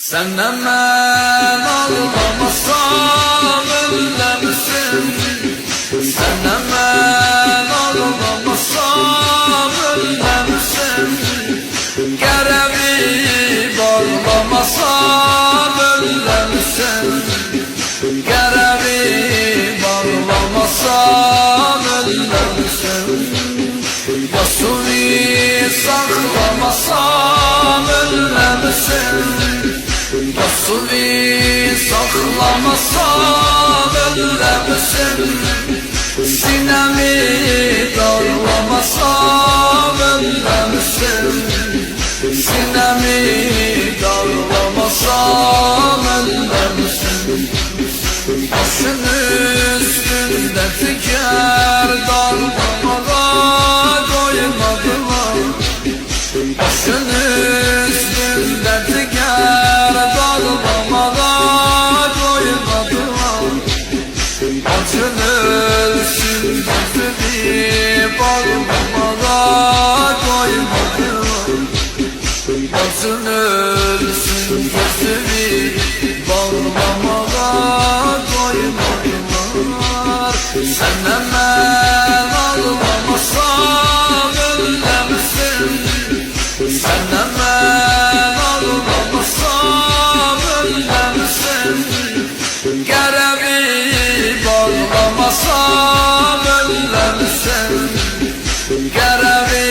Senden ben ağlamasam ölmemişsin. Senden ben ağlamasam ölmemişsin. Keremi bağlamasam ölmemişsin. Keremi bağlamasam ölmemişsin. Yasuni saklamasam ölmemişsin. Yasuni saklamasam ölmemişsin. Sinemi darlamasam ölmemişsin. Sinemi darlamasam ölmemişsin. Başın üstünde tiker darlamaya doymadılar. Başın üstünde tiker darlamaya doymadılar. Acın ölsün gözünü bağlamaya doymadılar. Acın ölsün gözünü bağlamaya doymadılar. Senden ben ağlamasam ölmemişsin. Senden ben ağlamasam ölmemişsin. Keremi bağlamasam ölmemişsin. Keremi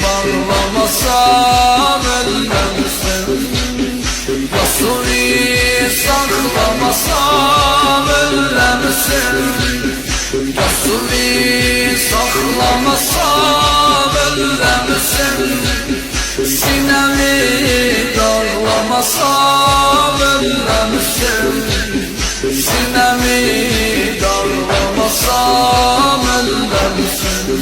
bağlamasam ölmemişsin. Yasuni saklamasam ölmemişsin. Yasuni saklamasam ölmemişsin. Sinemi darlamasam ölmemişsin. Sinemi darlamasam ölmemişsin.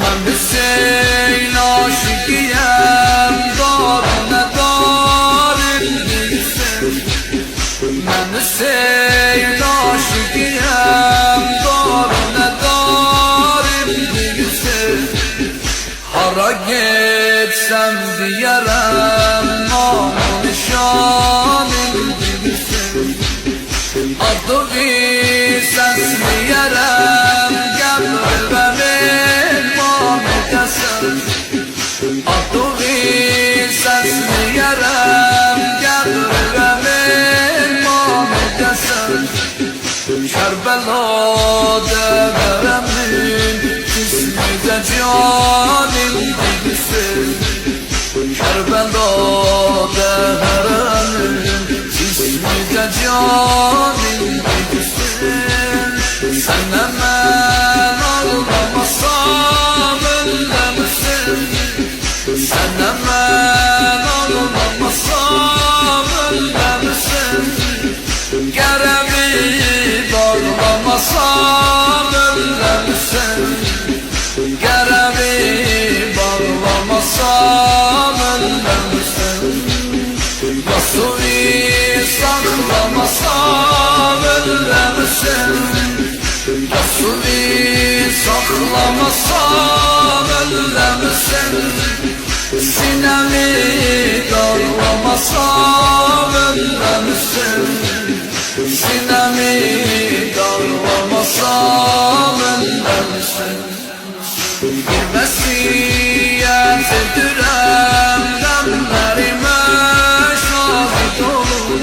Ben Hüseyin aşıkıyım, darına darim bilsin. Ben Hüseyin aşıkıyım, darına darim bilsin. Hara geçsem diyerem, namı nişanım bilsin. Adı bir sesleyerem, gönlümün mamedesin. Adı bir sesleyerem, gönlümün mamedesin. Kerbela'da veremin, cismide canım bilsin. Kerbela'da veremin, cismide canım bilsin. Senden ben ağlamasam ölmemişsin. Senden ben ağlamasam ölmemişsin. Keremi bağlamasam ölmemişsin. Keremi bağlamasam ölmemişsin. Yasuni saklamasam ölmemişsin. Yasuni saklamasam ölmemişsin. Sinemi darlamasam ölmemişsin. Sinemi darlamasam ölmemişsin. Bir vesiyet edirem, demlerime şahit olun.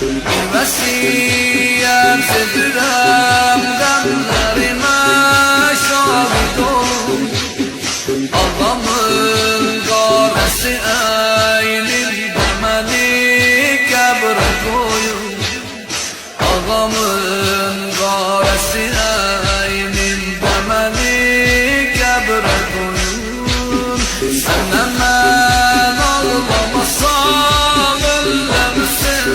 Bir vesiyet edirem, demlerime şahit olun. Ağamın garesi eğilip beni kebre koyun. Ağamın garesi eğilip beni kebre koyun. Senden ben ağlamasam ölmemişsin.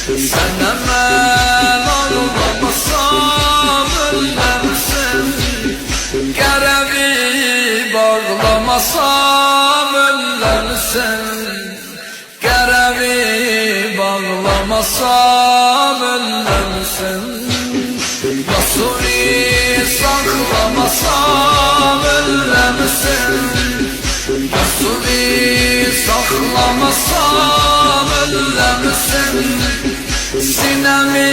Senden ben ağlamasam ölmemişsin. Keremi bağlamasam ölmemişsin. Keremi bağlamasam ölmemişsin. Yasuni saklamasam ölmemişsin. Yasuni saklamasam özlemişsin. Sinemi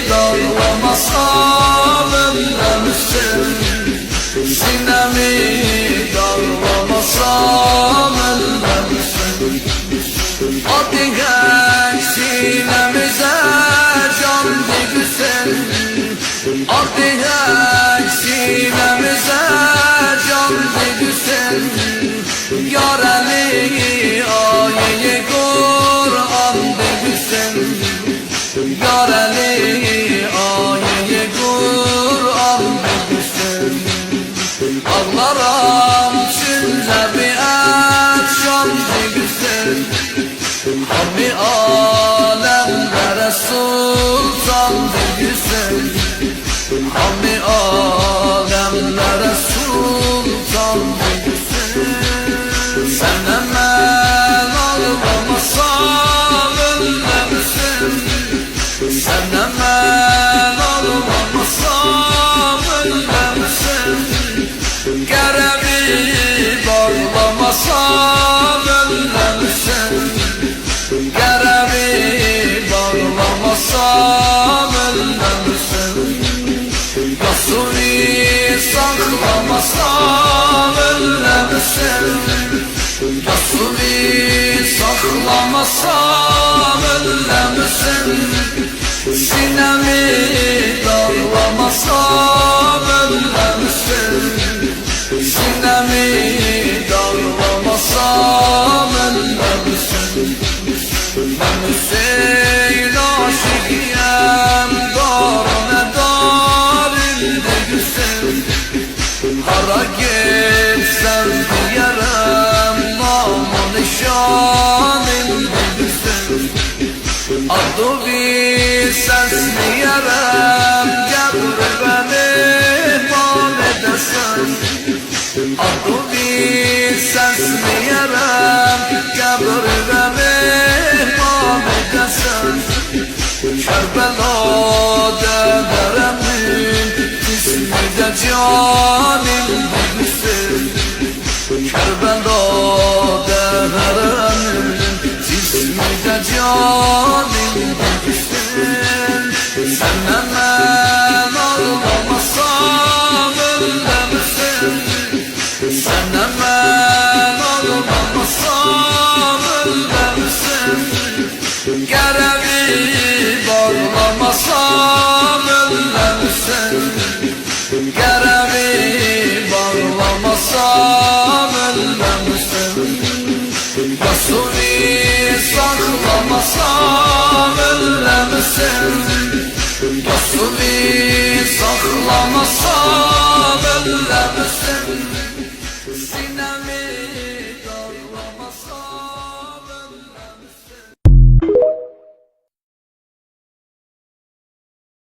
darlamasam özlemişsin. Sinemi darlamasam özlemişsin. Ateş sinemize can diksin. Ateş sinemize can diksin. Yareli ayet Kur'an diksin. Yareli ayet Kur'an diksin. Ağlaram size bir akşam diksin. Hammi alemde Resul can diksin. Hammi alemde Resul can diksin. Sen hemen ağlamasam ölmemişsin. Sen hemen ağlamasam ölmemişsin. Keremi bağlamasam ölmemişsin. Keremi bağlamasam ölmemişsin. Resulü saklamasam ölmemişsin. Resulü saklamasam ölmemişsin. Sinemi darlamasam ölmemişsin. Sinemi darlamasam ölmemişsin. Ben Hüseyin aşıkıyım, darına darinde gülsün. Hara gitsem diyerim, namı nişaninde gülsün. Adı bir sesleyerim, gebr beni mal edesin. Adı bir sesleyerim, gebr beni mal edesin. Kerbela'da deremin, cismi de canim bilsin. Kerbela'da deremin, cismi de canim bilsin. Sen hemen ağlamasam ölmemişsin. Sen hemen ağlamasam ölmemişsin. Keremi bağlamasam ölmemişsin. Keremi bağlamasam ölmemişsin. Resulü saklamasam ölmemişsin.